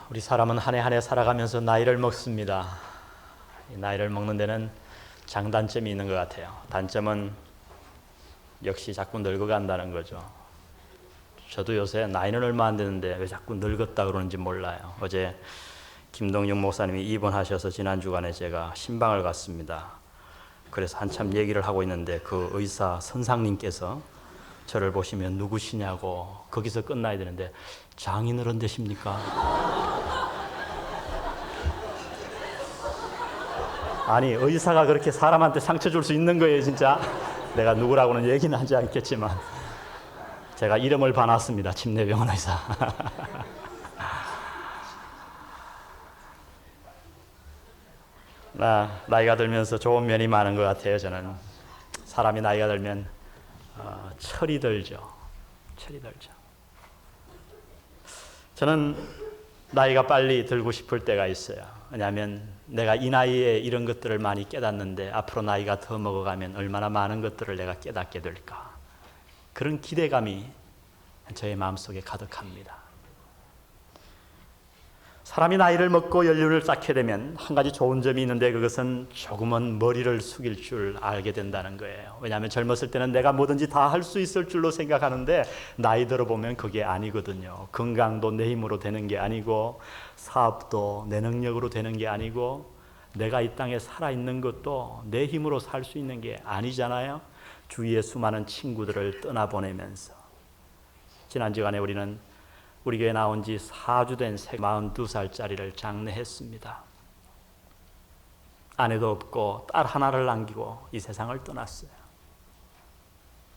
우리 사람은 한 해 한 해 살아가면서 나이를 먹습니다. 이 나이를 먹는 데는 장단점이 있는 것 같아요. 단점은 역시 자꾸 늙어간다는 거죠. 저도 요새 나이는 얼마 안 되는데 왜 자꾸 늙었다 그러는지 몰라요. 어제 김동영 목사님이 입원하셔서 지난 주간에 제가 신방을 갔습니다. 그래서 한참 얘기를 하고 있는데 그 의사 선상님께서 저를 보시면 누구시냐고, 거기서 끝나야 되는데 장인어른 되십니까? 아니, 의사가 그렇게 사람한테 상처 줄 수 있는 거예요, 진짜? 내가 누구라고는 얘기는 하지 않겠지만 제가 이름을 봐놨습니다. 침례병원 의사. 나이가 들면서 좋은 면이 많은 것 같아요. 저는 사람이 나이가 들면 철이 들죠. 저는 나이가 빨리 들고 싶을 때가 있어요. 왜냐하면 내가 이 나이에 이런 것들을 많이 깨닫는데 앞으로 나이가 더 먹어가면 얼마나 많은 것들을 내가 깨닫게 될까. 그런 기대감이 저의 마음속에 가득합니다. 사람이 나이를 먹고 연륜을 쌓게 되면 한 가지 좋은 점이 있는데, 그것은 조금은 머리를 숙일 줄 알게 된다는 거예요. 왜냐하면 젊었을 때는 내가 뭐든지 다 할 수 있을 줄로 생각하는데 나이 들어보면 그게 아니거든요. 건강도 내 힘으로 되는 게 아니고, 사업도 내 능력으로 되는 게 아니고, 내가 이 땅에 살아있는 것도 내 힘으로 살 수 있는 게 아니잖아요. 주위의 수많은 친구들을 떠나보내면서 지난 주간에 우리는 우리 교회 나온 지 4주 된 42살짜리를 장례했습니다. 아내도 없고 딸 하나를 남기고 이 세상을 떠났어요.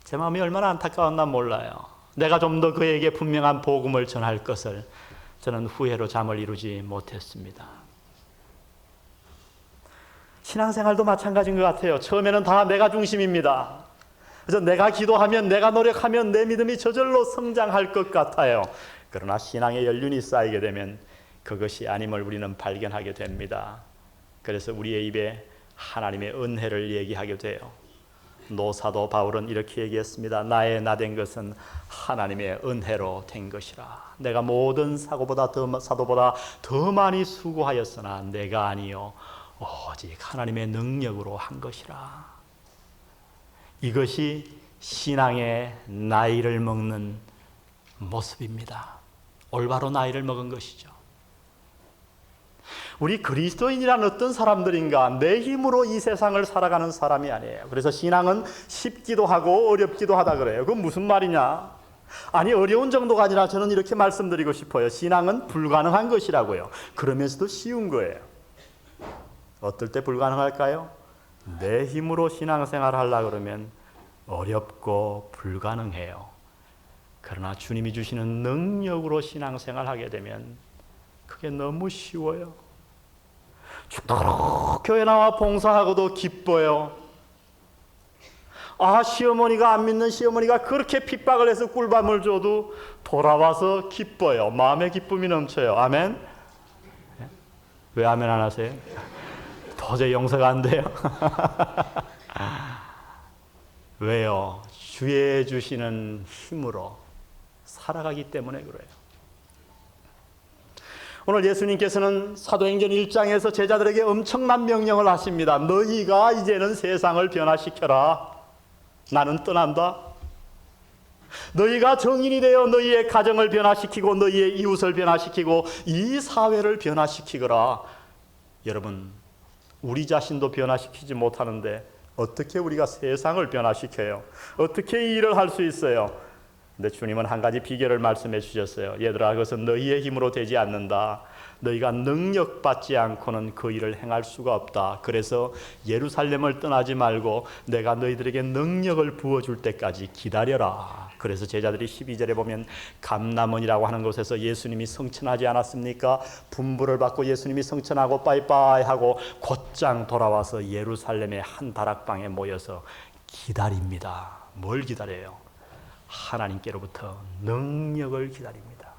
제 마음이 얼마나 안타까웠나 몰라요. 내가 좀 더 그에게 분명한 복음을 전할 것을 저는 후회로 잠을 이루지 못했습니다. 신앙생활도 마찬가지인 것 같아요. 처음에는 다 내가 중심입니다. 그래서 내가 기도하면, 내가 노력하면 내 믿음이 저절로 성장할 것 같아요. 그러나 신앙의 연륜이 쌓이게 되면 그것이 아님을 우리는 발견하게 됩니다. 그래서 우리의 입에 하나님의 은혜를 얘기하게 돼요. 노사도 바울은 이렇게 얘기했습니다. 나의 나된 것은 하나님의 은혜로 된 것이라. 내가 모든 사도보다 더 많이 수고하였으나 내가 아니요 오직 하나님의 능력으로 한 것이라. 이것이 신앙의 나이를 먹는 모습입니다. 올바로 나이를 먹은 것이죠. 우리 그리스도인이란 어떤 사람들인가? 내 힘으로 이 세상을 살아가는 사람이 아니에요. 그래서 신앙은 쉽기도 하고 어렵기도 하다 그래요. 그건 무슨 말이냐? 아니, 어려운 정도가 아니라 저는 이렇게 말씀드리고 싶어요. 신앙은 불가능한 것이라고요. 그러면서도 쉬운 거예요. 어떨 때 불가능할까요? 내 힘으로 신앙생활을 하려고 그러면 어렵고 불가능해요. 그러나 주님이 주시는 능력으로 신앙생활을 하게 되면 그게 너무 쉬워요. 죽도록 교회 나와 봉사하고도 기뻐요. 시어머니가 안 믿는 시어머니가 그렇게 핍박을 해서 꿀밤을 줘도 돌아와서 기뻐요. 마음의 기쁨이 넘쳐요. 아멘? 왜 아멘 안 하세요? 도저히 용서가 안 돼요. 왜요? 주의 주시는 힘으로 살아가기 때문에 그래요. 오늘 예수님께서는 사도행전 1장에서 제자들에게 엄청난 명령을 하십니다. 너희가 이제는 세상을 변화시켜라. 나는 떠난다. 너희가 정인이 되어 너희의 가정을 변화시키고 너희의 이웃을 변화시키고 이 사회를 변화시키거라. 여러분, 우리 자신도 변화시키지 못하는데 어떻게 우리가 세상을 변화시켜요? 어떻게 이 일을 할 수 있어요? 근데 주님은 한 가지 비결을 말씀해 주셨어요. 얘들아, 그것은 너희의 힘으로 되지 않는다. 너희가 능력받지 않고는 그 일을 행할 수가 없다. 그래서 예루살렘을 떠나지 말고 내가 너희들에게 능력을 부어줄 때까지 기다려라. 그래서 제자들이 12절에 보면 감람원이라고 하는 곳에서 예수님이 성천하지 않았습니까? 분부를 받고 예수님이 성천하고 빠이빠이 하고 곧장 돌아와서 예루살렘의 한 다락방에 모여서 기다립니다. 뭘 기다려요? 하나님께로부터 능력을 기다립니다.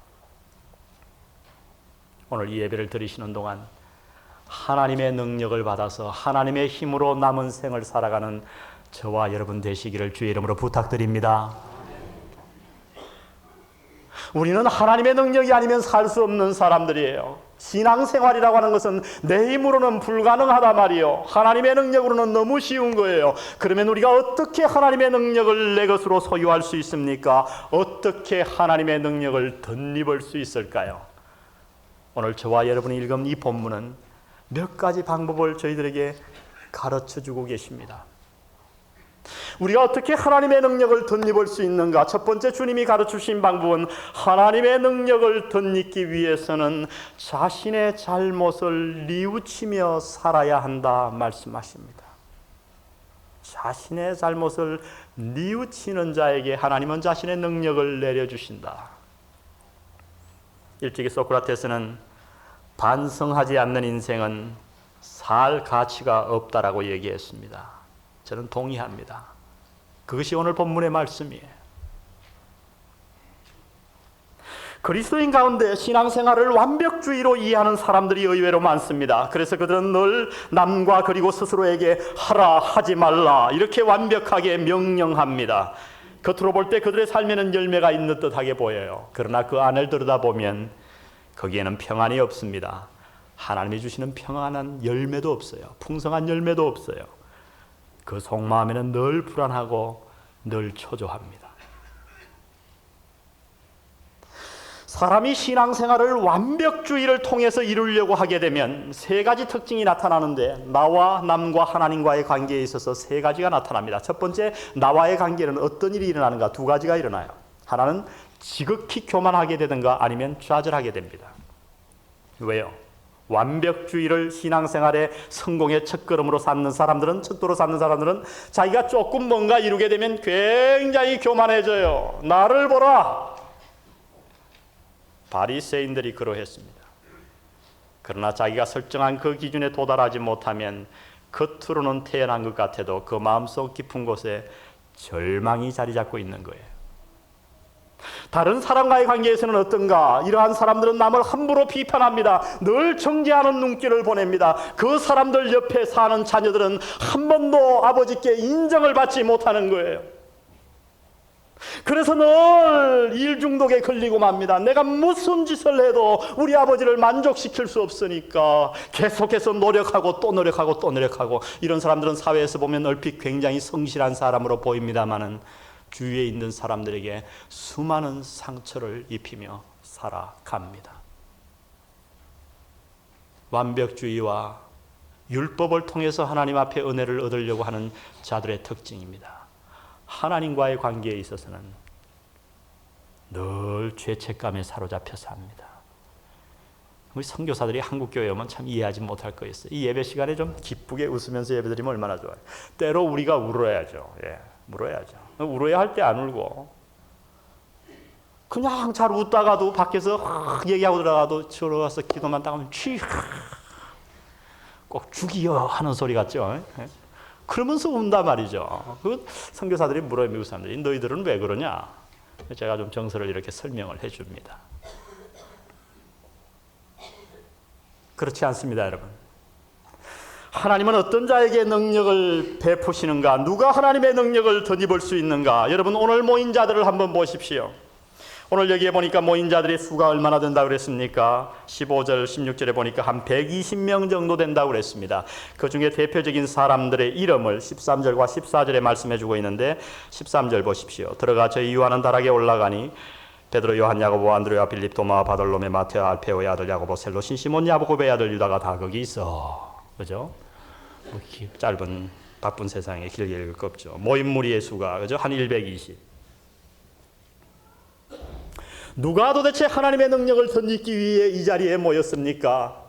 오늘 이 예배를 드리시는 동안 하나님의 능력을 받아서 하나님의 힘으로 남은 생을 살아가는 저와 여러분 되시기를 주의 이름으로 부탁드립니다. 우리는 하나님의 능력이 아니면 살 수 없는 사람들이에요. 신앙생활이라고 하는 것은 내 힘으로는 불가능하다 말이요. 하나님의 능력으로는 너무 쉬운 거예요. 그러면 우리가 어떻게 하나님의 능력을 내 것으로 소유할 수 있습니까? 어떻게 하나님의 능력을 덧입을 수 있을까요? 오늘 저와 여러분이 읽은 이 본문은 몇 가지 방법을 저희들에게 가르쳐주고 계십니다. 우리가 어떻게 하나님의 능력을 덧입을 수 있는가? 첫 번째 주님이 가르치신 방법은 하나님의 능력을 덧입기 위해서는 자신의 잘못을 뉘우치며 살아야 한다 말씀하십니다. 자신의 잘못을 뉘우치는 자에게 하나님은 자신의 능력을 내려주신다. 일찍이 소크라테스는 반성하지 않는 인생은 살 가치가 없다라고 얘기했습니다. 저는 동의합니다. 그것이 오늘 본문의 말씀이에요. 그리스도인 가운데 신앙생활을 완벽주의로 이해하는 사람들이 의외로 많습니다. 그래서 그들은 늘 남과 그리고 스스로에게 하라 하지 말라 이렇게 완벽하게 명령합니다. 겉으로 볼 때 그들의 삶에는 열매가 있는 듯하게 보여요. 그러나 그 안을 들여다보면 거기에는 평안이 없습니다. 하나님이 주시는 평안한 열매도 없어요. 풍성한 열매도 없어요. 그 속마음에는 늘 불안하고 늘 초조합니다. 사람이 신앙생활을 완벽주의를 통해서 이루려고 하게 되면 세 가지 특징이 나타나는데 나와 남과 하나님과의 관계에 있어서 세 가지가 나타납니다. 첫 번째, 나와의 관계는 어떤 일이 일어나는가? 두 가지가 일어나요. 하나는 지극히 교만하게 되든가 아니면 좌절하게 됩니다. 왜요? 완벽주의를 신앙생활의 성공의 첫걸음으로 삼는 사람들은, 척도로 삼는 사람들은 자기가 조금 뭔가 이루게 되면 굉장히 교만해져요. 나를 보라. 바리새인들이 그러했습니다. 그러나 자기가 설정한 그 기준에 도달하지 못하면 겉으로는 태어난 것 같아도 그 마음속 깊은 곳에 절망이 자리 잡고 있는 거예요. 다른 사람과의 관계에서는 어떤가? 이러한 사람들은 남을 함부로 비판합니다. 늘 정죄하는 눈길을 보냅니다. 그 사람들 옆에 사는 자녀들은 한 번도 아버지께 인정을 받지 못하는 거예요. 그래서 늘 일 중독에 걸리고 맙니다. 내가 무슨 짓을 해도 우리 아버지를 만족시킬 수 없으니까 계속해서 노력하고 또 노력하고 또 노력하고, 이런 사람들은 사회에서 보면 얼핏 굉장히 성실한 사람으로 보입니다마는 주위에 있는 사람들에게 수많은 상처를 입히며 살아갑니다. 완벽주의와 율법을 통해서 하나님 앞에 은혜를 얻으려고 하는 자들의 특징입니다. 하나님과의 관계에 있어서는 늘 죄책감에 사로잡혀 삽니다. 우리 선교사들이 한국 교회 오면 참 이해하지 못할 거였어요. 이 예배 시간에 좀 기쁘게 웃으면서 예배드리면 얼마나 좋아요. 때로 우리가 울어야죠. 울어야죠. 울어야 할 때 안 울고 그냥 잘 웃다가도 밖에서 얘기하고 들어가도 들어가서 기도만 딱 하면 꼭 죽이여 하는 소리 같죠. 그러면서 운단 말이죠. 그 선교사들이 물어요. 미국 사람들이 너희들은 왜 그러냐? 제가 좀 정서를 이렇게 설명을 해줍니다. 그렇지 않습니다, 여러분. 하나님은 어떤 자에게 능력을 베푸시는가? 누가 하나님의 능력을 덧입을 수 있는가? 여러분, 오늘 모인 자들을 한번 보십시오. 오늘 여기에 보니까 모인 자들의 수가 얼마나 된다고 그랬습니까? 15절, 16절에 보니까 한 120명 정도 된다고 그랬습니다. 그 중에 대표적인 사람들의 이름을 13절과 14절에 말씀해 주고 있는데 13절 보십시오. 들어가 저희 요한은 다락에 올라가니 베드로, 요한, 야고보, 안드레와, 빌립, 도마, 바돌로메, 마테오, 알페오의 아들 야고보, 셀로, 시몬, 야고보의 아들 유다가 다 거기 있어. 그죠? 짧은 바쁜 세상에 길게 읽을 거 없죠. 모인 무리의 수가 그죠? 한 120. 누가 도대체 하나님의 능력을 덧입기 위해 이 자리에 모였습니까?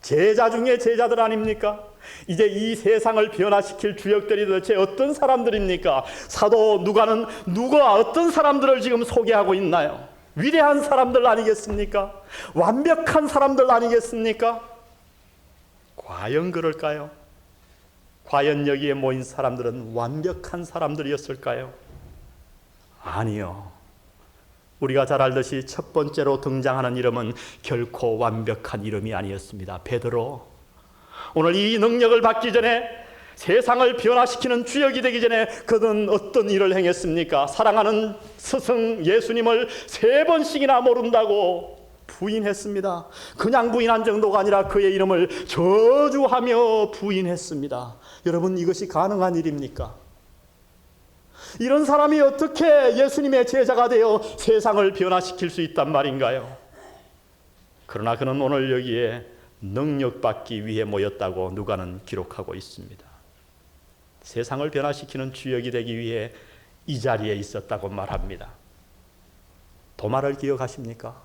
제자 중에 제자들 아닙니까? 이제 이 세상을 변화시킬 주역들이 도대체 어떤 사람들입니까? 사도 누가는 누가 어떤 사람들을 지금 소개하고 있나요? 위대한 사람들 아니겠습니까? 완벽한 사람들 아니겠습니까? 과연 그럴까요? 과연 여기에 모인 사람들은 완벽한 사람들이었을까요? 아니요. 우리가 잘 알듯이 첫 번째로 등장하는 이름은 결코 완벽한 이름이 아니었습니다. 베드로. 오늘 이 능력을 받기 전에 세상을 변화시키는 주역이 되기 전에 그는 어떤 일을 행했습니까? 사랑하는 스승 예수님을 3번씩이나 모른다고 부인했습니다. 그냥 부인한 정도가 아니라 그의 이름을 저주하며 부인했습니다. 여러분, 이것이 가능한 일입니까? 이런 사람이 어떻게 예수님의 제자가 되어 세상을 변화시킬 수 있단 말인가요? 그러나 그는 오늘 여기에 능력받기 위해 모였다고 누가는 기록하고 있습니다. 세상을 변화시키는 주역이 되기 위해 이 자리에 있었다고 말합니다. 도마를 기억하십니까?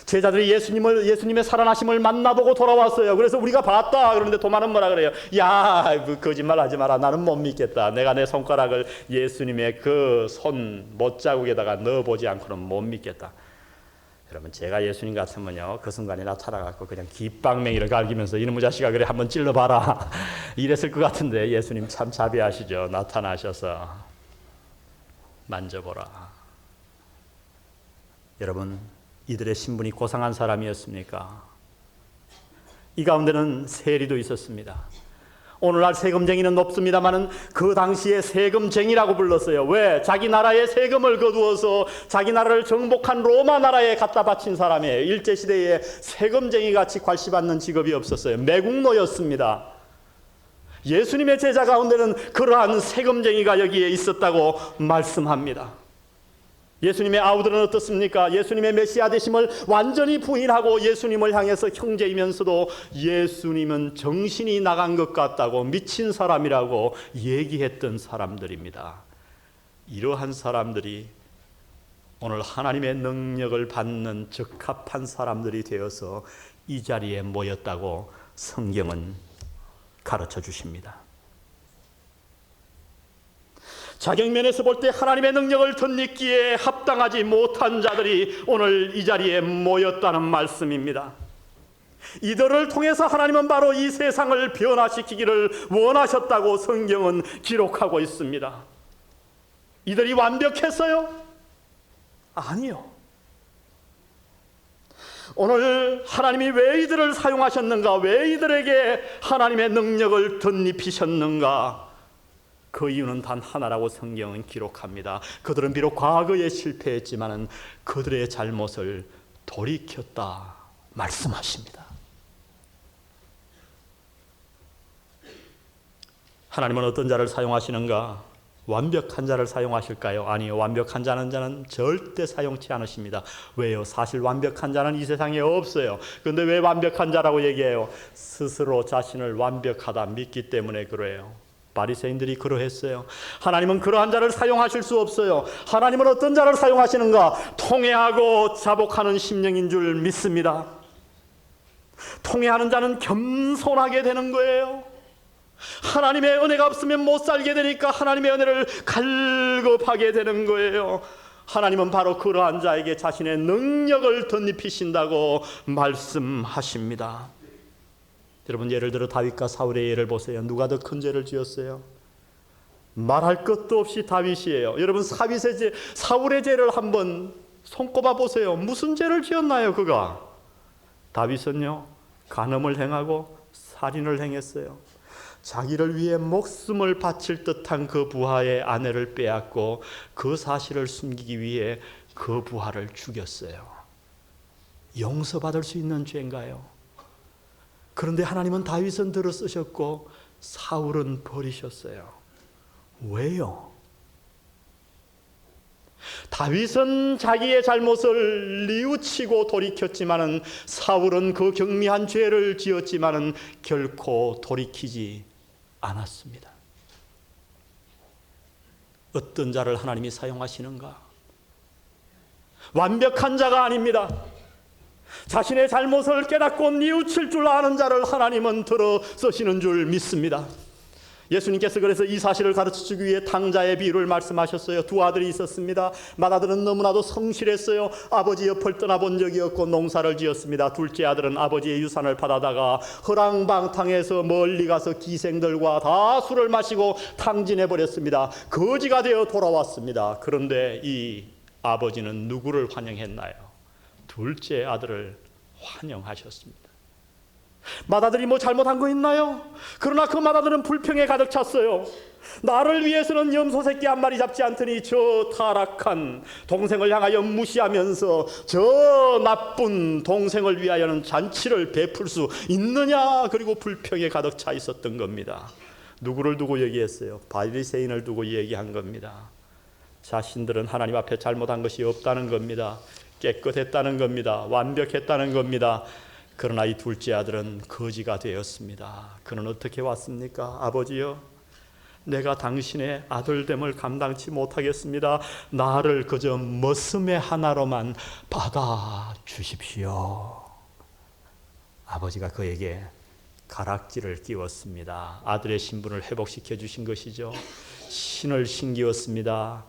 제자들이 예수님의 살아나심을 만나보고 돌아왔어요. 그래서 우리가 봤다. 그런데 도마는 뭐라 그래요? 야, 거짓말하지 마라. 나는 못 믿겠다. 내가 내 손가락을 예수님의 그 손 못자국에다가 넣어보지 않고는 못 믿겠다. 여러분, 제가 예수님 같으면요, 그 순간에 나타나갖고 그냥 깃방맹이를 갈기면서 이놈의 자식아, 그래 한번 찔러봐라 이랬을 것 같은데, 예수님 참 자비하시죠. 나타나셔서 만져보라. 여러분, 이들의 신분이 고상한 사람이었습니까? 이 가운데는 세리도 있었습니다. 오늘날 세금쟁이는 없습니다마는 그 당시에 세금쟁이라고 불렀어요. 왜? 자기 나라의 세금을 거두어서 자기 나라를 정복한 로마 나라에 갖다 바친 사람이에요. 일제시대에 세금쟁이같이 괄시받는 직업이 없었어요. 매국노였습니다. 예수님의 제자 가운데는 그러한 세금쟁이가 여기에 있었다고 말씀합니다. 예수님의 아우들은 어떻습니까? 예수님의 메시아 되심을 완전히 부인하고 예수님을 향해서 형제이면서도 예수님은 정신이 나간 것 같다고, 미친 사람이라고 얘기했던 사람들입니다. 이러한 사람들이 오늘 하나님의 능력을 받는 적합한 사람들이 되어서 이 자리에 모였다고 성경은 가르쳐 주십니다. 자격면에서 볼 때 하나님의 능력을 덧입기에 합당하지 못한 자들이 오늘 이 자리에 모였다는 말씀입니다. 이들을 통해서 하나님은 바로 이 세상을 변화시키기를 원하셨다고 성경은 기록하고 있습니다. 이들이 완벽했어요? 아니요. 오늘 하나님이 왜 이들을 사용하셨는가? 왜 이들에게 하나님의 능력을 덧입히셨는가? 그 이유는 단 하나라고 성경은 기록합니다. 그들은 비록 과거에 실패했지만 그들의 잘못을 돌이켰다 말씀하십니다. 하나님은 어떤 자를 사용하시는가? 완벽한 자를 사용하실까요? 아니요. 완벽한 자는 절대 사용치 않으십니다. 왜요? 사실 완벽한 자는 이 세상에 없어요. 그런데 왜 완벽한 자라고 얘기해요? 스스로 자신을 완벽하다 믿기 때문에 그래요. 바리새인들이 그러했어요. 하나님은 그러한 자를 사용하실 수 없어요. 하나님은 어떤 자를 사용하시는가? 통회하고 자복하는 심령인 줄 믿습니다. 통회하는 자는 겸손하게 되는 거예요. 하나님의 은혜가 없으면 못 살게 되니까 하나님의 은혜를 갈급하게 되는 거예요. 하나님은 바로 그러한 자에게 자신의 능력을 덧입히신다고 말씀하십니다. 여러분, 예를 들어 다윗과 사울의 예를 보세요. 누가 더 큰 죄를 지었어요? 말할 것도 없이 다윗이에요. 여러분, 사울의 죄를 한번 손꼽아 보세요. 무슨 죄를 지었나요, 그가? 다윗은요, 간음을 행하고 살인을 행했어요. 자기를 위해 목숨을 바칠 듯한 그 부하의 아내를 빼앗고 그 사실을 숨기기 위해 그 부하를 죽였어요. 용서받을 수 있는 죄인가요? 그런데 하나님은 다윗은 들어 쓰셨고 사울은 버리셨어요. 왜요? 다윗은 자기의 잘못을 뉘우치고 돌이켰지만은 사울은 그 경미한 죄를 지었지만은 결코 돌이키지 않았습니다. 어떤 자를 하나님이 사용하시는가? 완벽한 자가 아닙니다. 자신의 잘못을 깨닫고 뉘우칠 줄 아는 자를 하나님은 들어 쓰시는 줄 믿습니다. 예수님께서 그래서 이 사실을 가르쳐주기 위해 탕자의 비유를 말씀하셨어요. 두 아들이 있었습니다. 맏아들은 너무나도 성실했어요. 아버지 옆을 떠나본 적이 없고 농사를 지었습니다. 둘째 아들은 아버지의 유산을 받아다가 허랑방탕해서 멀리 가서 기생들과 다 술을 마시고 탕진해버렸습니다. 거지가 되어 돌아왔습니다. 그런데 이 아버지는 누구를 환영했나요? 둘째 아들을 환영하셨습니다. 맏아들이 뭐 잘못한 거 있나요? 그러나 그 맏아들은 불평에 가득 찼어요. 나를 위해서는 염소 새끼 한 마리 잡지 않더니 저 타락한 동생을 향하여 무시하면서 저 나쁜 동생을 위하여는 잔치를 베풀 수 있느냐? 그리고 불평에 가득 차 있었던 겁니다. 누구를 두고 얘기했어요? 바리새인을 두고 얘기한 겁니다. 자신들은 하나님 앞에 잘못한 것이 없다는 겁니다. 깨끗했다는 겁니다. 완벽했다는 겁니다. 그러나 이 둘째 아들은 거지가 되었습니다. 그는 어떻게 왔습니까? 아버지요, 내가 당신의 아들됨을 감당치 못하겠습니다. 나를 그저 머슴의 하나로만 받아주십시오. 아버지가 그에게 가락지를 끼웠습니다. 아들의 신분을 회복시켜 주신 것이죠. 신을 신기웠습니다.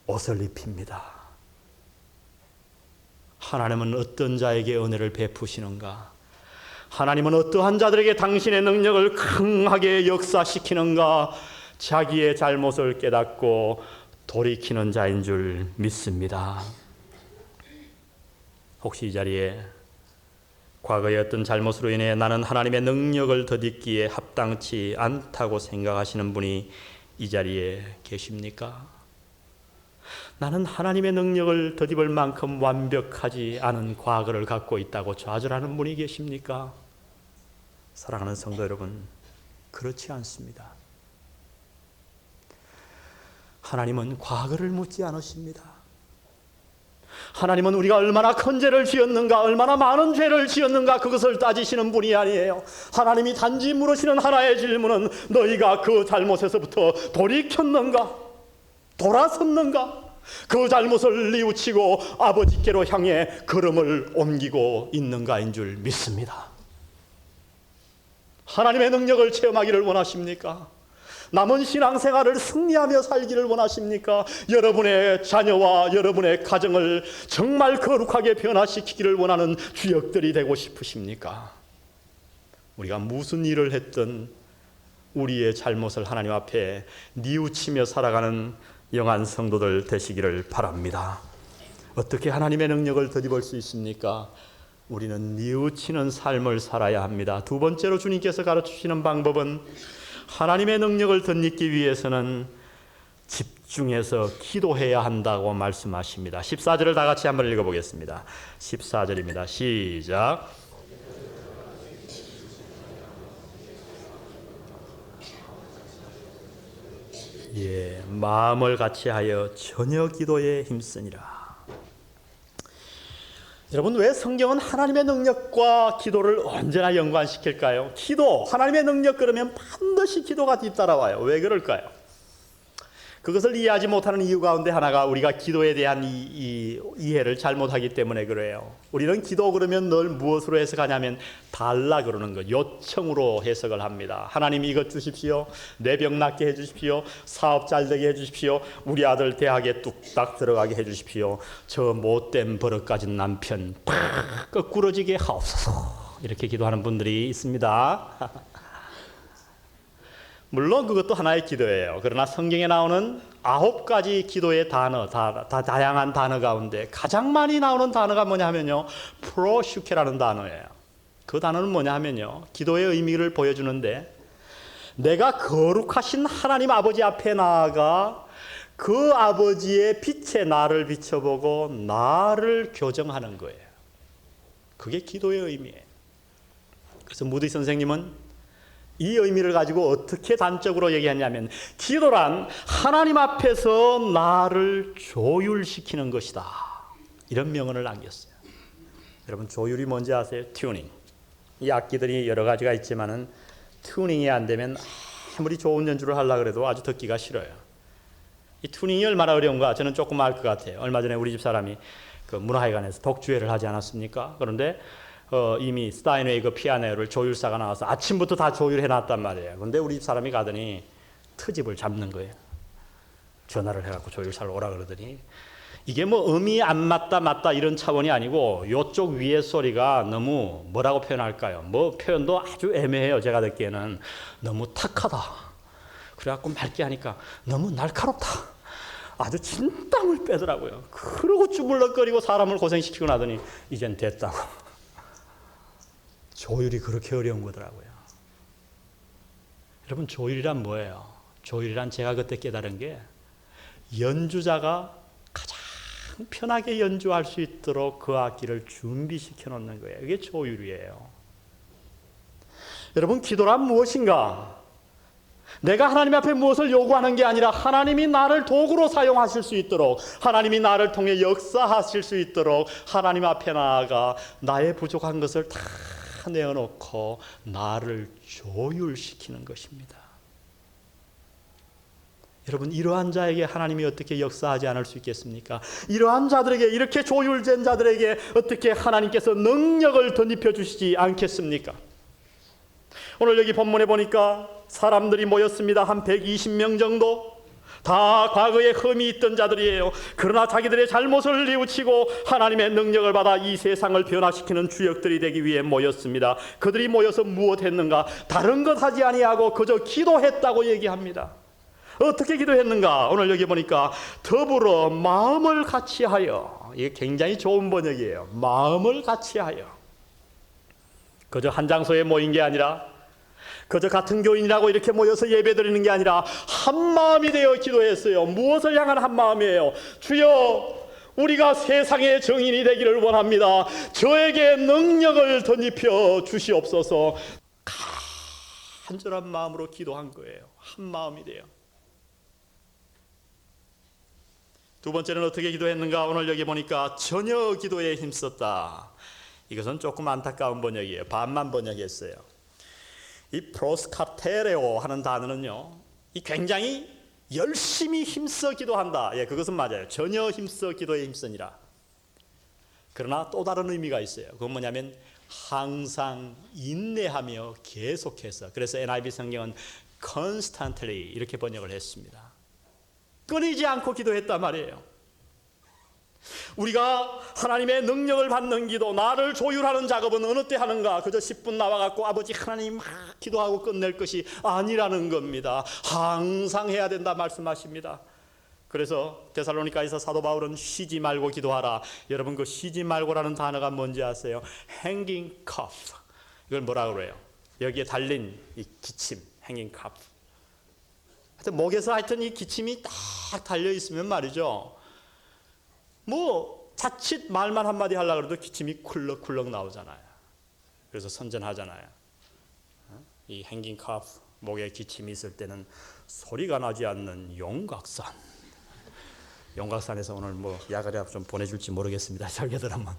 옷을 입힙니다. 하나님은 어떤 자에게 은혜를 베푸시는가? 하나님은 어떠한 자들에게 당신의 능력을 강하게 역사시키는가? 자기의 잘못을 깨닫고 돌이키는 자인 줄 믿습니다. 혹시 이 자리에 과거의 어떤 잘못으로 인해 나는 하나님의 능력을 덧입기에 합당치 않다고 생각하시는 분이 이 자리에 계십니까? 나는 하나님의 능력을 덧입을 만큼 완벽하지 않은 과거를 갖고 있다고 좌절하는 분이 계십니까? 사랑하는 성도 여러분, 그렇지 않습니다. 하나님은 과거를 묻지 않으십니다. 하나님은 우리가 얼마나 큰 죄를 지었는가, 얼마나 많은 죄를 지었는가, 그것을 따지시는 분이 아니에요. 하나님이 단지 물으시는 하나의 질문은 너희가 그 잘못에서부터 돌이켰는가, 돌아섰는가, 그 잘못을 뉘우치고 아버지께로 향해 걸음을 옮기고 있는가인 줄 믿습니다. 하나님의 능력을 체험하기를 원하십니까? 남은 신앙생활을 승리하며 살기를 원하십니까? 여러분의 자녀와 여러분의 가정을 정말 거룩하게 변화시키기를 원하는 주역들이 되고 싶으십니까? 우리가 무슨 일을 했든 우리의 잘못을 하나님 앞에 뉘우치며 살아가는 영한 성도들 되시기를 바랍니다. 어떻게 하나님의 능력을 덧입을 수 있습니까? 우리는 뉘우치는 삶을 살아야 합니다. 두 번째로 주님께서 가르치시는 방법은 하나님의 능력을 덧입기 위해서는 집중해서 기도해야 한다고 말씀하십니다. 14절을 다 같이 한번 읽어보겠습니다. 14절입니다. 시작. 마음을 같이하여 전혀 기도에 힘쓰니라. 여러분, 왜 성경은 하나님의 능력과 기도를 언제나 연관시킬까요? 기도, 하나님의 능력 그러면 반드시 기도가 뒤따라와요. 왜 그럴까요? 그것을 이해하지 못하는 이유 가운데 하나가 우리가 기도에 대한 이해를 잘못하기 때문에 그래요. 우리는 기도 그러면 늘 무엇으로 해석하냐면 달라 그러는 거, 요청으로 해석을 합니다. 하나님 이것 주십시오. 내 병 낫게 해주십시오. 사업 잘 되게 해주십시오. 우리 아들 대학에 뚝딱 들어가게 해주십시오. 저 못된 버릇 가진 남편 팍 거꾸러지게 하옵소서. 이렇게 기도하는 분들이 있습니다. 물론 그것도 하나의 기도예요. 그러나 성경에 나오는 9가지 기도의 단어, 다양한 단어 가운데 가장 많이 나오는 단어가 뭐냐 하면요, 프로슈케라는 단어예요. 그 단어는 뭐냐 하면요, 기도의 의미를 보여주는데 내가 거룩하신 하나님 아버지 앞에 나아가 그 아버지의 빛에 나를 비춰보고 나를 교정하는 거예요. 그게 기도의 의미예요. 그래서 무디 선생님은 이 의미를 가지고 어떻게 단적으로 얘기했냐면 기도란 하나님 앞에서 나를 조율시키는 것이다. 이런 명언을 남겼어요. 여러분, 조율이 뭔지 아세요? 튜닝. 이 악기들이 여러 가지가 있지만은 튜닝이 안 되면 아무리 좋은 연주를 하려고 해도 아주 듣기가 싫어요. 이 튜닝이 얼마나 어려운가 저는 조금 알 것 같아요. 얼마 전에 우리 집 사람이 그 문화회관에서 독주회를 하지 않았습니까? 그런데 이미 스타인웨이 그 피아노를 조율사가 나와서 아침부터 다 조율해 놨단 말이에요. 그런데 우리 집 사람이 가더니 트집을 잡는 거예요. 전화를 해갖고 조율사를 오라 그러더니 이게 뭐 음이 안 맞다 이런 차원이 아니고 이쪽 위에 소리가 너무 뭐라고 표현할까요? 뭐 표현도 아주 애매해요. 제가 듣기에는 너무 탁하다. 그래갖고 맑게 하니까 너무 날카롭다. 아주 진땀을 빼더라고요. 그러고 주물럭거리고 사람을 고생시키고 나더니 이젠 됐다고. 조율이 그렇게 어려운 거더라고요. 여러분, 조율이란 뭐예요? 조율이란 제가 그때 깨달은 게 연주자가 가장 편하게 연주할 수 있도록 그 악기를 준비시켜 놓는 거예요. 이게 조율이에요. 여러분, 기도란 무엇인가? 내가 하나님 앞에 무엇을 요구하는 게 아니라 하나님이 나를 도구로 사용하실 수 있도록, 하나님이 나를 통해 역사하실 수 있도록 하나님 앞에 나아가 나의 부족한 것을 다 내어놓고 나를 조율시키는 것입니다. 여러분, 이러한 자에게 하나님이 어떻게 역사하지 않을 수 있겠습니까? 이러한 자들에게, 이렇게 조율된 자들에게 어떻게 하나님께서 능력을 덧입혀 주시지 않겠습니까? 오늘 여기 본문에 보니까 사람들이 모였습니다. 한 120명 정도. 다 과거에 흠이 있던 자들이에요. 그러나 자기들의 잘못을 뉘우치고 하나님의 능력을 받아 이 세상을 변화시키는 주역들이 되기 위해 모였습니다. 그들이 모여서 무엇했는가? 다른 것 하지 아니하고 그저 기도했다고 얘기합니다. 어떻게 기도했는가? 오늘 여기 보니까 더불어 마음을 같이하여. 이게 굉장히 좋은 번역이에요. 마음을 같이하여. 그저 한 장소에 모인 게 아니라, 그저 같은 교인이라고 이렇게 모여서 예배드리는 게 아니라 한 마음이 되어 기도했어요. 무엇을 향한 한 마음이에요? 주여, 우리가 세상의 정인이 되기를 원합니다. 저에게 능력을 덧입혀 주시옵소서. 간절한 마음으로 기도한 거예요. 한 마음이 돼요. 두 번째는 어떻게 기도했는가? 오늘 여기 보니까 전혀 기도에 힘썼다. 이것은 조금 안타까운 번역이에요. 반만 번역했어요. 이 프로스카테레오 하는 단어는요, 이 굉장히 열심히 힘써 기도한다. 예, 그것은 맞아요. 전혀 힘써 기도에 힘쓰니라. 그러나 또 다른 의미가 있어요. 그건 뭐냐면 항상 인내하며 계속해서. 그래서 NIV 성경은 constantly 이렇게 번역을 했습니다. 끊이지 않고 기도했단 말이에요. 우리가 하나님의 능력을 받는 기도, 나를 조율하는 작업은 어느 때 하는가? 그저 10분 나와갖고 아버지 하나님 막 기도하고 끝낼 것이 아니라는 겁니다. 항상 해야 된다 말씀하십니다. 그래서 데살로니가에서 사도 바울은 쉬지 말고 기도하라. 여러분, 그 쉬지 말고라는 단어가 뭔지 아세요? hanging cough. 이걸 뭐라고 그래요? 여기에 달린 이 기침, hanging cough. 하여튼 목에서 하여튼 이 기침이 딱 달려 있으면 말이죠, 뭐 자칫 말만 한마디 하려고 해도 기침이 쿨럭쿨럭 나오잖아요. 그래서 선전하잖아요. 이 행긴 카프, 목에 기침이 있을 때는 소리가 나지 않는 용각산. 용각산에서 오늘 뭐 약을 좀 보내줄지 모르겠습니다. 설교들 한번.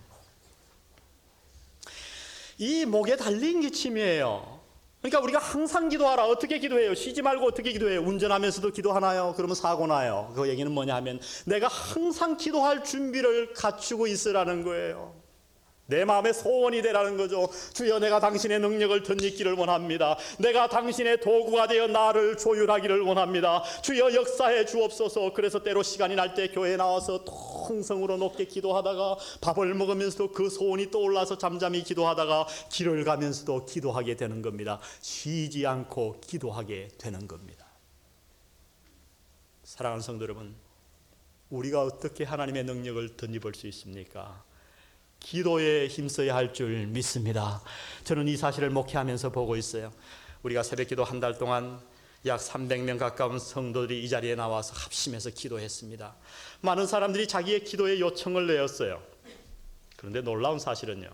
이 목에 달린 기침이에요. 그러니까 우리가 항상 기도하라. 어떻게 기도해요? 쉬지 말고 어떻게 기도해요? 운전하면서도 기도하나요? 그러면 사고 나요. 그 얘기는 뭐냐 하면 내가 항상 기도할 준비를 갖추고 있으라는 거예요. 내 마음의 소원이 되라는 거죠. 주여, 내가 당신의 능력을 덧입기를 원합니다. 내가 당신의 도구가 되어 나를 조율하기를 원합니다. 주여, 역사해 주옵소서. 그래서 때로 시간이 날 때 교회에 나와서 통성으로 높게 기도하다가 밥을 먹으면서도 그 소원이 떠올라서 잠잠히 기도하다가 길을 가면서도 기도하게 되는 겁니다. 쉬지 않고 기도하게 되는 겁니다. 사랑하는 성도 여러분, 우리가 어떻게 하나님의 능력을 덧입을 수 있습니까? 기도에 힘써야 할 줄 믿습니다. 저는 이 사실을 목회하면서 보고 있어요. 우리가 새벽기도 한 달 동안 약 300명 가까운 성도들이 이 자리에 나와서 합심해서 기도했습니다. 많은 사람들이 자기의 기도의 요청을 내었어요. 그런데 놀라운 사실은요,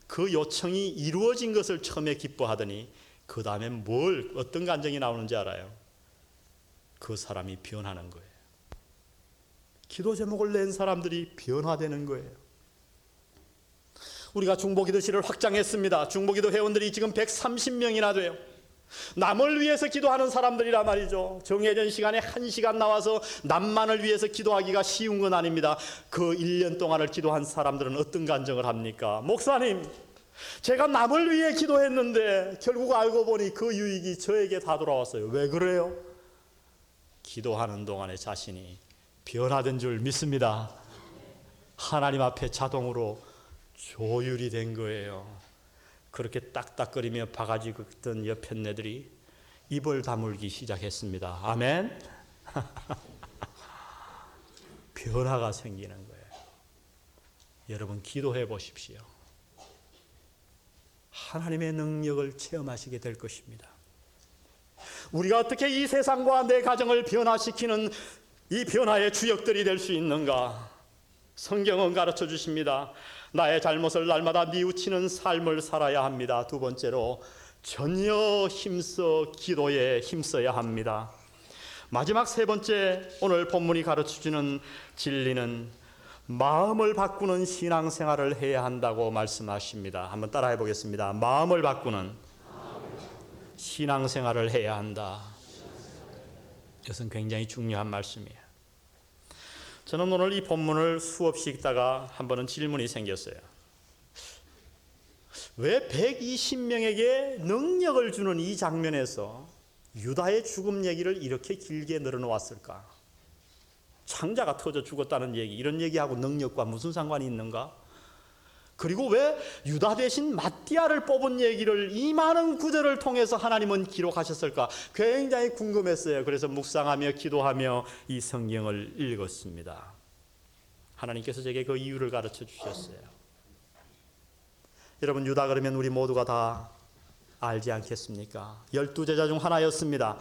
그 요청이 이루어진 것을 처음에 기뻐하더니 그 다음에 어떤 감정이 나오는지 알아요? 그 사람이 변하는 거예요. 기도 제목을 낸 사람들이 변화되는 거예요. 우리가 중보기도실을 확장했습니다. 중보기도 회원들이 지금 130명이나 돼요. 남을 위해서 기도하는 사람들이라 말이죠. 정해진 시간에 1시간 나와서 남만을 위해서 기도하기가 쉬운 건 아닙니다. 그 1년 동안을 기도한 사람들은 어떤 간증을 합니까? 목사님, 제가 남을 위해 기도했는데 결국 알고 보니 그 유익이 저에게 다 돌아왔어요. 왜 그래요? 기도하는 동안에 자신이 변화된 줄 믿습니다. 하나님 앞에 자동으로 조율이 된 거예요. 그렇게 딱딱거리며 바가지 긁던 옆에 애들이 입을 다물기 시작했습니다. 아멘. 변화가 생기는 거예요. 여러분, 기도해 보십시오. 하나님의 능력을 체험하시게 될 것입니다. 우리가 어떻게 이 세상과 내 가정을 변화시키는 이 변화의 주역들이 될 수 있는가? 성경은 가르쳐 주십니다. 나의 잘못을 날마다 뉘우치는 삶을 살아야 합니다. 두 번째로 전혀 힘써 기도에 힘써야 합니다. 마지막 세 번째, 오늘 본문이 가르쳐 주는 진리는 마음을 바꾸는 신앙생활을 해야 한다고 말씀하십니다. 한번 따라해 보겠습니다. 마음을 바꾸는 신앙생활을 해야 한다. 이것은 굉장히 중요한 말씀이에요. 저는 오늘 이 본문을 수없이 읽다가 한 번은 질문이 생겼어요. 왜 120명에게 능력을 주는 이 장면에서 유다의 죽음 얘기를 이렇게 길게 늘어놓았을까? 창자가 터져 죽었다는 얘기, 이런 얘기하고 능력과 무슨 상관이 있는가? 그리고 왜 유다 대신 마띠아를 뽑은 얘기를 이 많은 구절을 통해서 하나님은 기록하셨을까? 굉장히 궁금했어요. 그래서 묵상하며 기도하며 이 성경을 읽었습니다. 하나님께서 제게 그 이유를 가르쳐 주셨어요. 여러분, 유다 그러면 우리 모두가 다 알지 않겠습니까? 12제자 중 하나였습니다.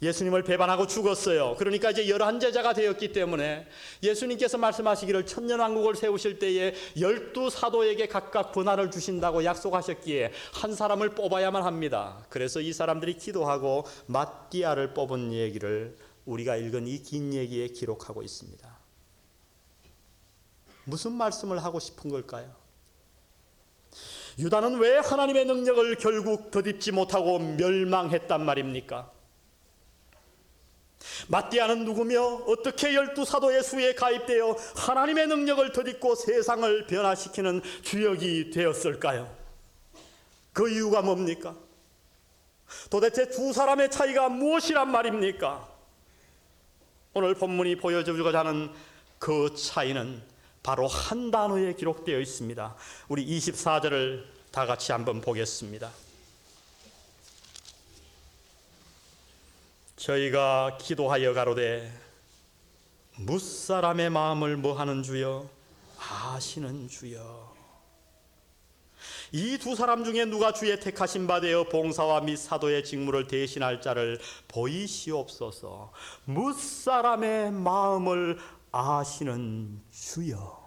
예수님을 배반하고 죽었어요. 그러니까 이제 11제자가 되었기 때문에 예수님께서 말씀하시기를 천년왕국을 세우실 때에 12사도에게 각각 권한을 주신다고 약속하셨기에 한 사람을 뽑아야만 합니다. 그래서 이 사람들이 기도하고 마띠아를 뽑은 얘기를 우리가 읽은 이 긴 얘기에 기록하고 있습니다. 무슨 말씀을 하고 싶은 걸까요? 유다는 왜 하나님의 능력을 결국 덧입지 못하고 멸망했단 말입니까? 마띠아는 누구며 어떻게 12사도의 수에 가입되어 하나님의 능력을 덧입고 세상을 변화시키는 주역이 되었을까요? 그 이유가 뭡니까? 도대체 두 사람의 차이가 무엇이란 말입니까? 오늘 본문이 보여주고자 하는 그 차이는 바로 한 단어에 기록되어 있습니다. 우리 24절을 다 같이 한번 보겠습니다. 저희가 기도하여 가로되 무사람의 마음을 뭐하는 주여 아시는 주여. 이 두 사람 중에 누가 주의 택하신 바 되어 봉사와 및 사도의 직무를 대신할 자를 보이시옵소서. 무사람의 마음을 아시는 주여.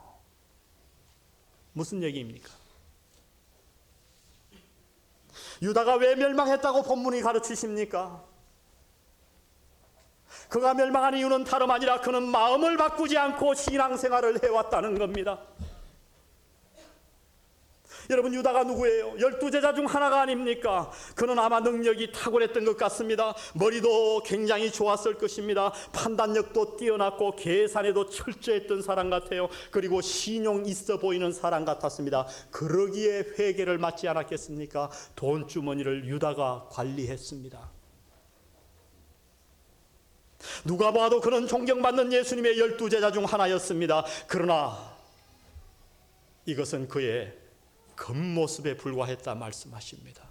무슨 얘기입니까? 유다가 왜 멸망했다고 본문이 가르치십니까? 그가 멸망한 이유는 다름 아니라 그는 마음을 바꾸지 않고 신앙생활을 해왔다는 겁니다. 여러분, 유다가 누구예요? 12제자 중 하나가 아닙니까? 그는 아마 능력이 탁월했던 것 같습니다. 머리도 굉장히 좋았을 것입니다. 판단력도 뛰어났고 계산에도 철저했던 사람 같아요. 그리고 신용 있어 보이는 사람 같았습니다. 그러기에 회개를 맞지 않았겠습니까? 돈주머니를 유다가 관리했습니다. 누가 봐도 그는 존경받는 예수님의 12제자 중 하나였습니다. 그러나 이것은 그의 겉모습에 불과했다 말씀하십니다.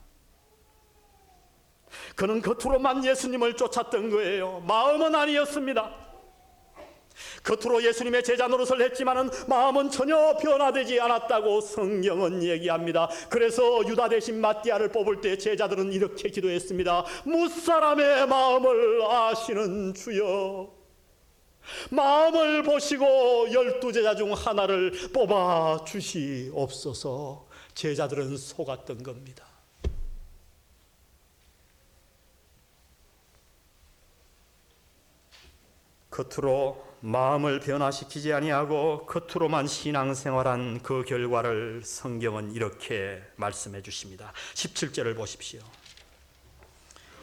그는 겉으로만 예수님을 쫓았던 거예요. 마음은 아니었습니다. 겉으로 예수님의 제자 노릇을 했지만은 마음은 전혀 변화되지 않았다고 성경은 얘기합니다. 그래서 유다 대신 마띠아를 뽑을 때 제자들은 이렇게 기도했습니다. 무사람의 마음을 아시는 주여, 마음을 보시고 12제자 중 하나를 뽑아 주시옵소서. 제자들은 속았던 겁니다. 겉으로 마음을 변화시키지 아니하고 겉으로만 신앙생활한 그 결과를 성경은 이렇게 말씀해 주십니다. 17절을 보십시오.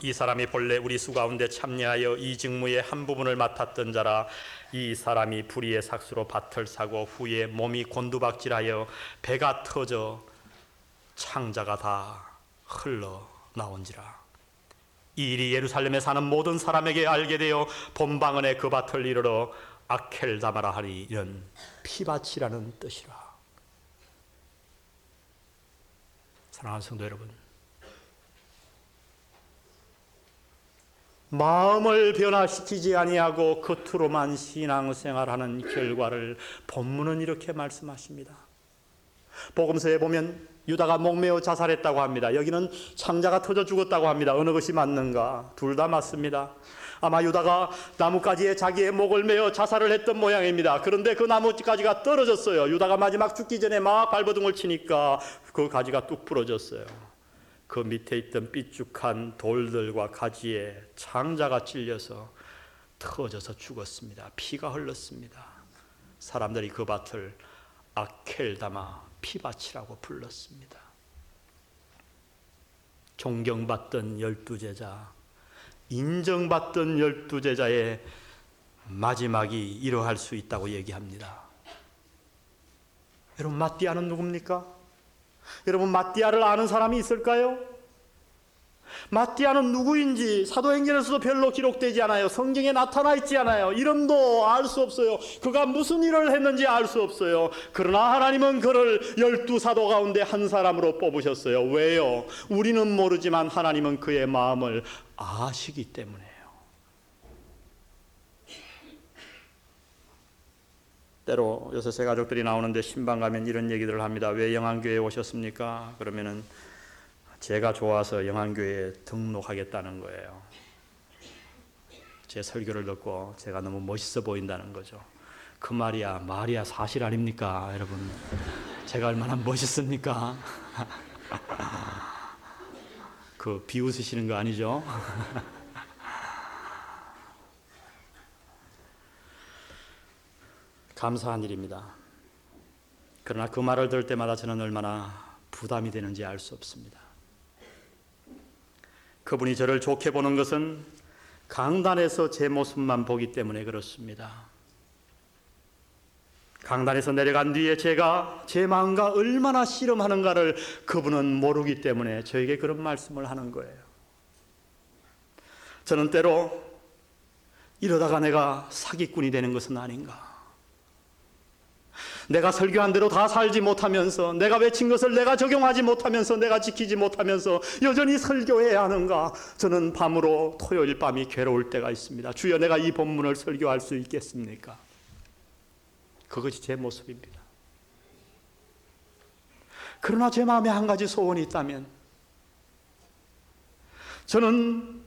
이 사람이 본래 우리 수 가운데 참여하여 이 직무의 한 부분을 맡았던 자라. 이 사람이 불의의 삭수로 밭을 사고 후에 몸이 곤두박질하여 배가 터져 창자가 다 흘러나온지라. 이 일이 예루살렘에 사는 모든 사람에게 알게 되어 본방언에 그 밭을 이르러 아켈다마라 하리. 이런 피밭이라는 뜻이라. 사랑하는 성도 여러분, 마음을 변화시키지 아니하고 겉으로만 신앙생활하는 결과를 본문은 이렇게 말씀하십니다. 복음서에 보면 유다가 목매어 자살했다고 합니다. 여기는 창자가 터져 죽었다고 합니다. 어느 것이 맞는가? 둘 다 맞습니다. 아마 유다가 나뭇가지에 자기의 목을 메어 자살을 했던 모양입니다. 그런데 그 나뭇가지가 떨어졌어요. 유다가 마지막 죽기 전에 막 발버둥을 치니까 그 가지가 뚝 부러졌어요. 그 밑에 있던 삐죽한 돌들과 가지에 창자가 찔려서 터져서 죽었습니다. 피가 흘렀습니다. 사람들이 그 밭을 아켈다마 피밭이라고 불렀습니다. 존경받던 12제자, 인정받던 12제자의 마지막이 이러할 수 있다고 얘기합니다. 여러분, 마띠아는 누굽니까? 여러분, 마띠아를 아는 사람이 있을까요? 마띠아는 누구인지 사도행전에서도 별로 기록되지 않아요. 성경에 나타나 있지 않아요. 이름도 알 수 없어요. 그가 무슨 일을 했는지 알 수 없어요. 그러나 하나님은 그를 12사도 가운데 한 사람으로 뽑으셨어요. 왜요? 우리는 모르지만 하나님은 그의 마음을 아시기 때문이에요. 때로 요새 새 가족들이 나오는데 신방 가면 이런 얘기들을 합니다. 왜 영안교회에 오셨습니까? 그러면은 제가 좋아서 영안교회에 등록하겠다는 거예요. 제 설교를 듣고 제가 너무 멋있어 보인다는 거죠. 그 말이야 사실 아닙니까? 여러분, 제가 얼마나 멋있습니까? 그 비웃으시는 거 아니죠? 감사한 일입니다. 그러나 그 말을 들을 때마다 저는 얼마나 부담이 되는지 알 수 없습니다. 그분이 저를 좋게 보는 것은 강단에서 제 모습만 보기 때문에 그렇습니다. 강단에서 내려간 뒤에 제가 제 마음과 얼마나 씨름하는가를 그분은 모르기 때문에 저에게 그런 말씀을 하는 거예요. 저는 때로 이러다가 내가 사기꾼이 되는 것은 아닌가? 내가 설교한 대로 다 살지 못하면서, 내가 외친 것을 내가 적용하지 못하면서, 내가 지키지 못하면서 여전히 설교해야 하는가? 저는 밤으로 토요일 밤이 괴로울 때가 있습니다. 주여, 내가 이 본문을 설교할 수 있겠습니까? 그것이 제 모습입니다. 그러나 제 마음에 한 가지 소원이 있다면, 저는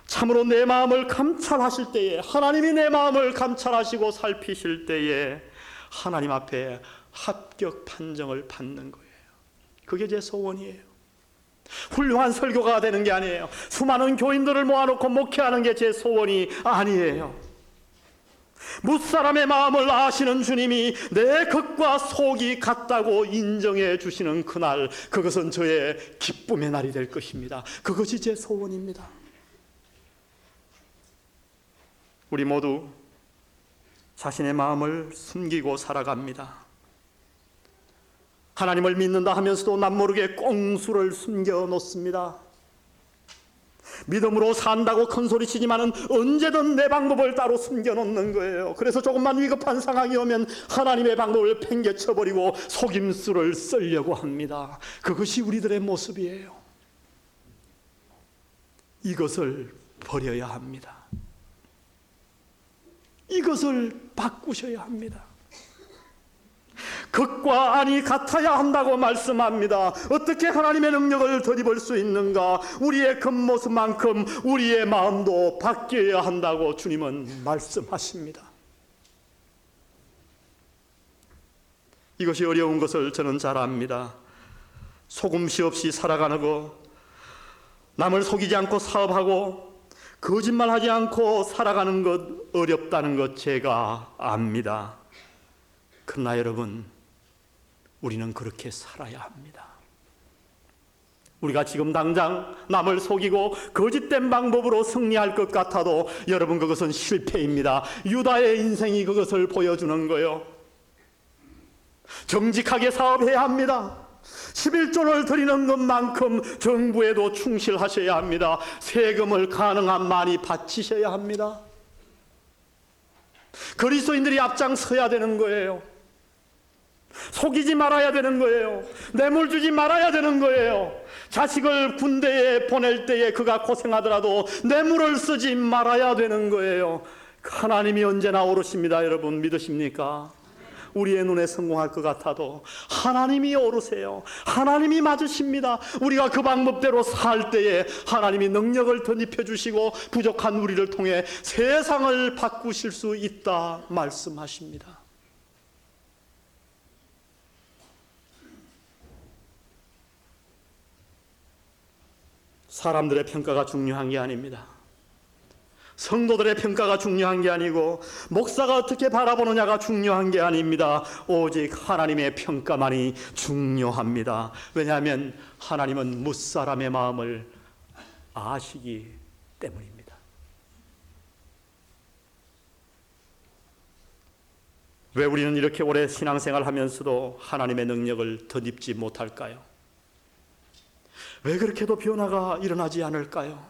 참으로 내 마음을 감찰하실 때에, 하나님이 내 마음을 감찰하시고 살피실 때에 하나님 앞에 합격 판정을 받는 거예요. 그게 제 소원이에요. 훌륭한 설교가 되는 게 아니에요. 수많은 교인들을 모아놓고 목회하는 게 제 소원이 아니에요. 무사람의 마음을 아시는 주님이 내 겉과 속이 같다고 인정해 주시는 그날, 그것은 저의 기쁨의 날이 될 것입니다. 그것이 제 소원입니다. 우리 모두 자신의 마음을 숨기고 살아갑니다. 하나님을 믿는다 하면서도 남모르게 꽁수를 숨겨 놓습니다. 믿음으로 산다고 큰소리치지만은 언제든 내 방법을 따로 숨겨 놓는 거예요. 그래서 조금만 위급한 상황이 오면 하나님의 방법을 팽개쳐버리고 속임수를 쓰려고 합니다. 그것이 우리들의 모습이에요. 이것을 버려야 합니다. 이것을 바꾸셔야 합니다. 겉과 안이 같아야 한다고 말씀합니다. 어떻게 하나님의 능력을 덧입을 수 있는가? 우리의 겉모습만큼 우리의 마음도 바뀌어야 한다고 주님은 말씀하십니다. 이것이 어려운 것을 저는 잘 압니다. 속음시 없이 살아가고, 남을 속이지 않고 사업하고, 거짓말하지 않고 살아가는 것 어렵다는 것 제가 압니다. 그러나 여러분, 우리는 그렇게 살아야 합니다. 우리가 지금 당장 남을 속이고 거짓된 방법으로 승리할 것 같아도 여러분, 그것은 실패입니다. 유다의 인생이 그것을 보여주는 거예요. 정직하게 사업해야 합니다. 11조를 드리는 것만큼 정부에도 충실하셔야 합니다. 세금을 가능한 많이 바치셔야 합니다. 그리스도인들이 앞장서야 되는 거예요. 속이지 말아야 되는 거예요. 뇌물 주지 말아야 되는 거예요. 자식을 군대에 보낼 때에 그가 고생하더라도 뇌물을 쓰지 말아야 되는 거예요. 하나님이 언제나 오르십니다. 여러분, 믿으십니까? 우리의 눈에 성공할 것 같아도 하나님이 오르세요. 하나님이 맞으십니다. 우리가 그 방법대로 살 때에 하나님이 능력을 덧입혀 주시고 부족한 우리를 통해 세상을 바꾸실 수 있다 말씀하십니다. 사람들의 평가가 중요한 게 아닙니다. 성도들의 평가가 중요한 게 아니고 목사가 어떻게 바라보느냐가 중요한 게 아닙니다. 오직 하나님의 평가만이 중요합니다. 왜냐하면 하나님은 무사람의 마음을 아시기 때문입니다. 왜 우리는 이렇게 오래 신앙생활 하면서도 하나님의 능력을 덧입지 못할까요? 왜 그렇게도 변화가 일어나지 않을까요?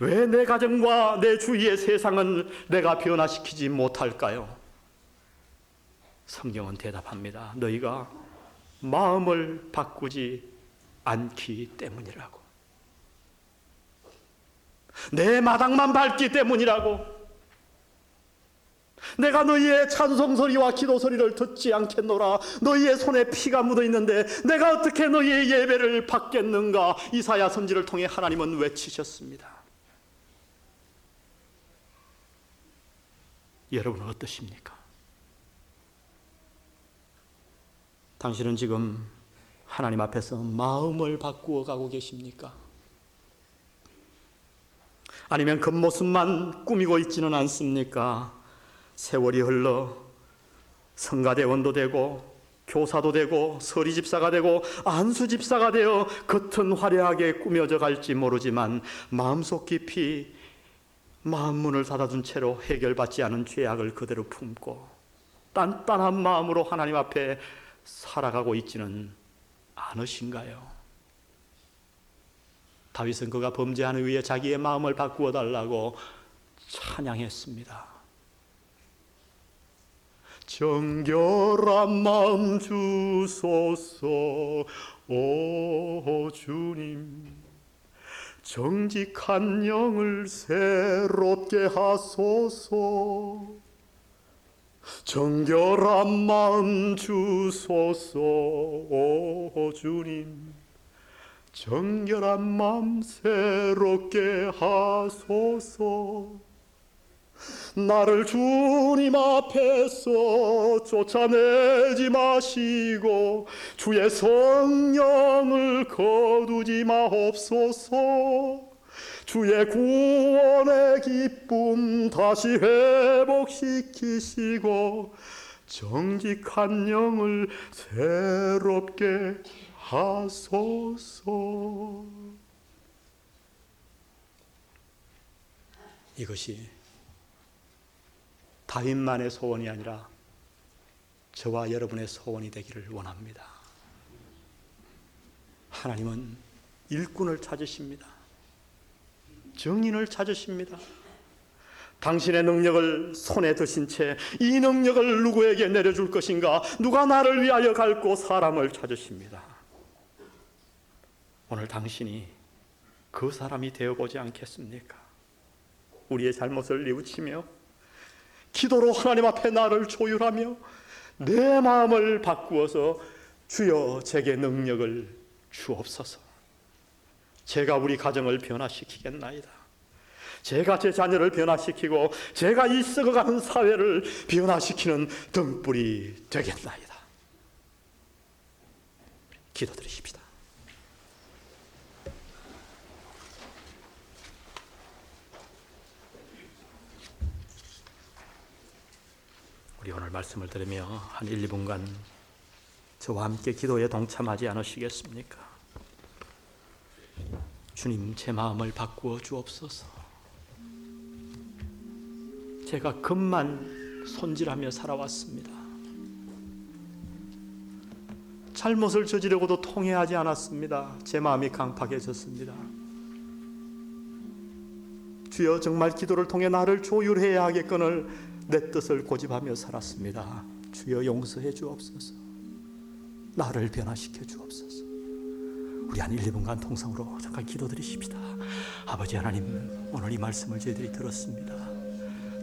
왜 내 가정과 내 주위의 세상은 내가 변화시키지 못할까요? 성경은 대답합니다. 너희가 마음을 바꾸지 않기 때문이라고. 내 마당만 밟기 때문이라고. 내가 너희의 찬송소리와 기도소리를 듣지 않겠노라. 너희의 손에 피가 묻어있는데 내가 어떻게 너희의 예배를 받겠는가. 이사야 선지를 통해 하나님은 외치셨습니다. 여러분은 어떠십니까? 당신은 지금 하나님 앞에서 마음을 바꾸어 가고 계십니까? 아니면 겉모습만 꾸미고 있지는 않습니까? 세월이 흘러 성가대원도 되고 교사도 되고 서리집사가 되고 안수집사가 되어 겉은 화려하게 꾸며져 갈지 모르지만 마음속 깊이 마음 문을 닫아둔 채로 해결받지 않은 죄악을 그대로 품고 단단한 마음으로 하나님 앞에 살아가고 있지는 않으신가요? 다윗은 그가 범죄한 후에 자기의 마음을 바꾸어 달라고 찬양했습니다. 정결한 마음 주소서 오 주님, 정직한 영을 새롭게 하소서. 정결한 마음 주소서 오 주님, 정결한 마음 새롭게 하소서. 나를 주님 앞에서 쫓아내지 마시고 주의 성령을 거두지 마옵소서. 주의 구원의 기쁨 다시 회복시키시고 정직한 영을 새롭게 하소서. 이것이 다윗만의 소원이 아니라 저와 여러분의 소원이 되기를 원합니다. 하나님은 일꾼을 찾으십니다. 정인을 찾으십니다. 당신의 능력을 손에 드신 채 이 능력을 누구에게 내려줄 것인가? 누가 나를 위하여 갈고 사람을 찾으십니다. 오늘 당신이 그 사람이 되어보지 않겠습니까? 우리의 잘못을 뉘우치며 기도로 하나님 앞에 나를 조율하며 내 마음을 바꾸어서 주여 제게 능력을 주옵소서. 제가 우리 가정을 변화시키겠나이다. 제가 제 자녀를 변화시키고 제가 이 썩어가는 사회를 변화시키는 등불이 되겠나이다. 기도드리십시다. 우리 오늘 말씀을 들으며 한 1, 2분간 저와 함께 기도에 동참하지 않으시겠습니까? 주님, 제 마음을 바꾸어 주옵소서. 제가 급만 손질하며 살아왔습니다. 잘못을 저지르고도 통회하지 않았습니다. 제 마음이 강팍해졌습니다. 주여, 정말 기도를 통해 나를 조율해야 하겠거늘 내 뜻을 고집하며 살았습니다. 주여, 용서해 주옵소서. 나를 변화시켜 주옵소서. 우리 한 1, 2분간 통성으로 잠깐 기도드리십시다. 아버지 하나님, 오늘 이 말씀을 저희들이 들었습니다.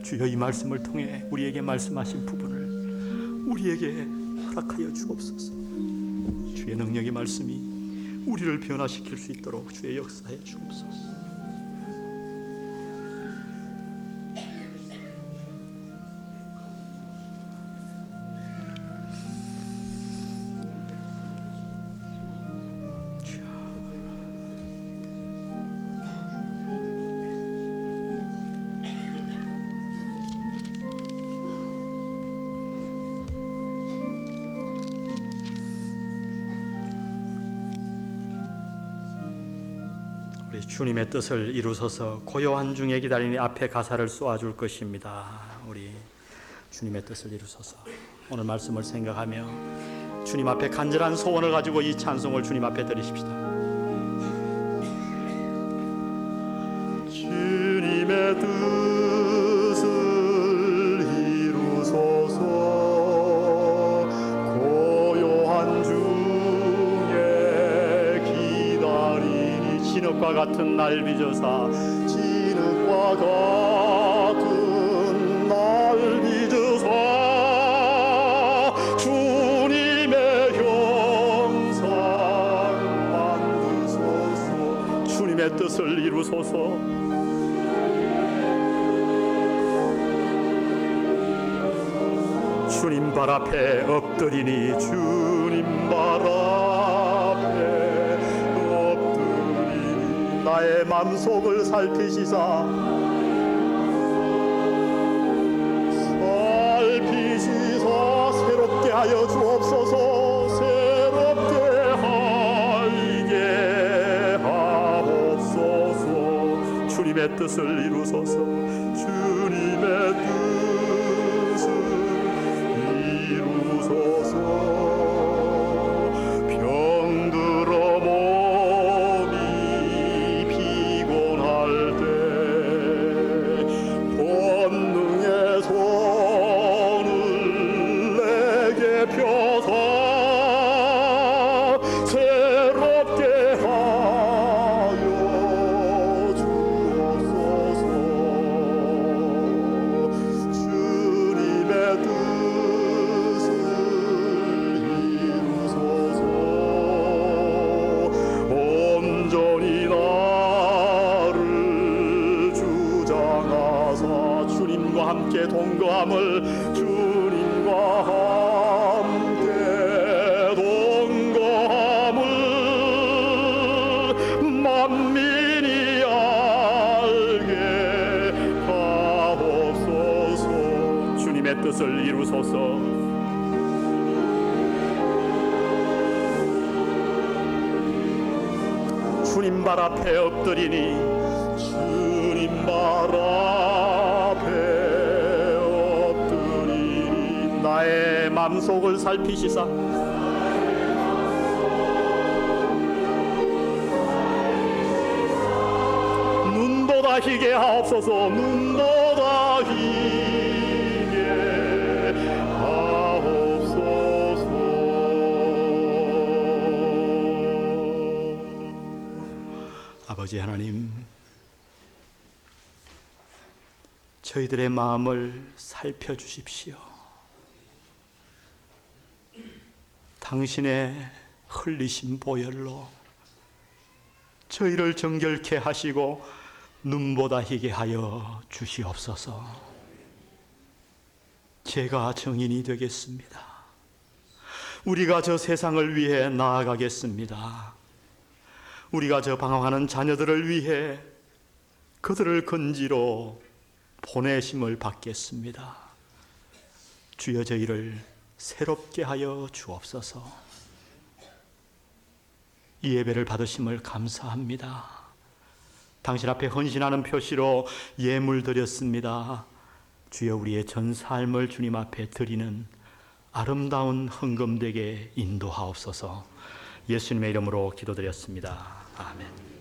주여, 이 말씀을 통해 우리에게 말씀하신 부분을 우리에게 허락하여 주옵소서. 주의 능력의 말씀이 우리를 변화시킬 수 있도록 주의 역사해 주옵소서. 우리 주님의 뜻을 이루소서. 고요한 중에 기다리니 앞에 가사를 쏘아줄 것입니다. 우리 주님의 뜻을 이루소서. 오늘 말씀을 생각하며 주님 앞에 간절한 소원을 가지고 이 찬송을 주님 앞에 드리십시다. 주님의 뜻을 이루소서. 고요한 중에 기다리니 진흙과 같은 날 빚으사 진흙과 같은 날 빚으사 주님의 형상 만드소서. 주님의 뜻을 이루소서. 주님 발 앞에 엎드리니 주님 발 앞에 엎드리니 나의 맘속을 살피시사 새롭게 하여 주옵소서. 새롭게 하게 하옵소서. 주님의 뜻을 이루소서. 주님의 뜻을 이루소서. 병들어 몸이 피곤할 때 본능의 손을 내게 펴서 새롭게 하여 주옵소서. 주님의 뜻을 이루소서. 온전히 나를 주장하사 주님과 함께 동거함을 주님과 함께 동거함을 만민이 알게 하옵소서. 주님의 뜻을 이루소서. 주님 발 앞에 엎드리니 주님 발 앞에 엎드리니 나의 맘속을 살피시사 눈보다 희게 하옵소서. 눈보다 희게 하옵소서. 아버지 하나님, 저희들의 마음을 살펴주십시오. 당신의 흘리신 보혈로 저희를 정결케 하시고 눈보다 희게 하여 주시옵소서. 제가 증인이 되겠습니다. 우리가 저 세상을 위해 나아가겠습니다. 우리가 저 방황하는 자녀들을 위해 그들을 건지로 보내심을 받겠습니다. 주여 저희를 새롭게 하여 주옵소서. 이 예배를 받으심을 감사합니다. 당신 앞에 헌신하는 표시로 예물 드렸습니다. 주여 우리의 전 삶을 주님 앞에 드리는 아름다운 헌금되게 인도하옵소서. 예수님의 이름으로 기도드렸습니다. 아멘.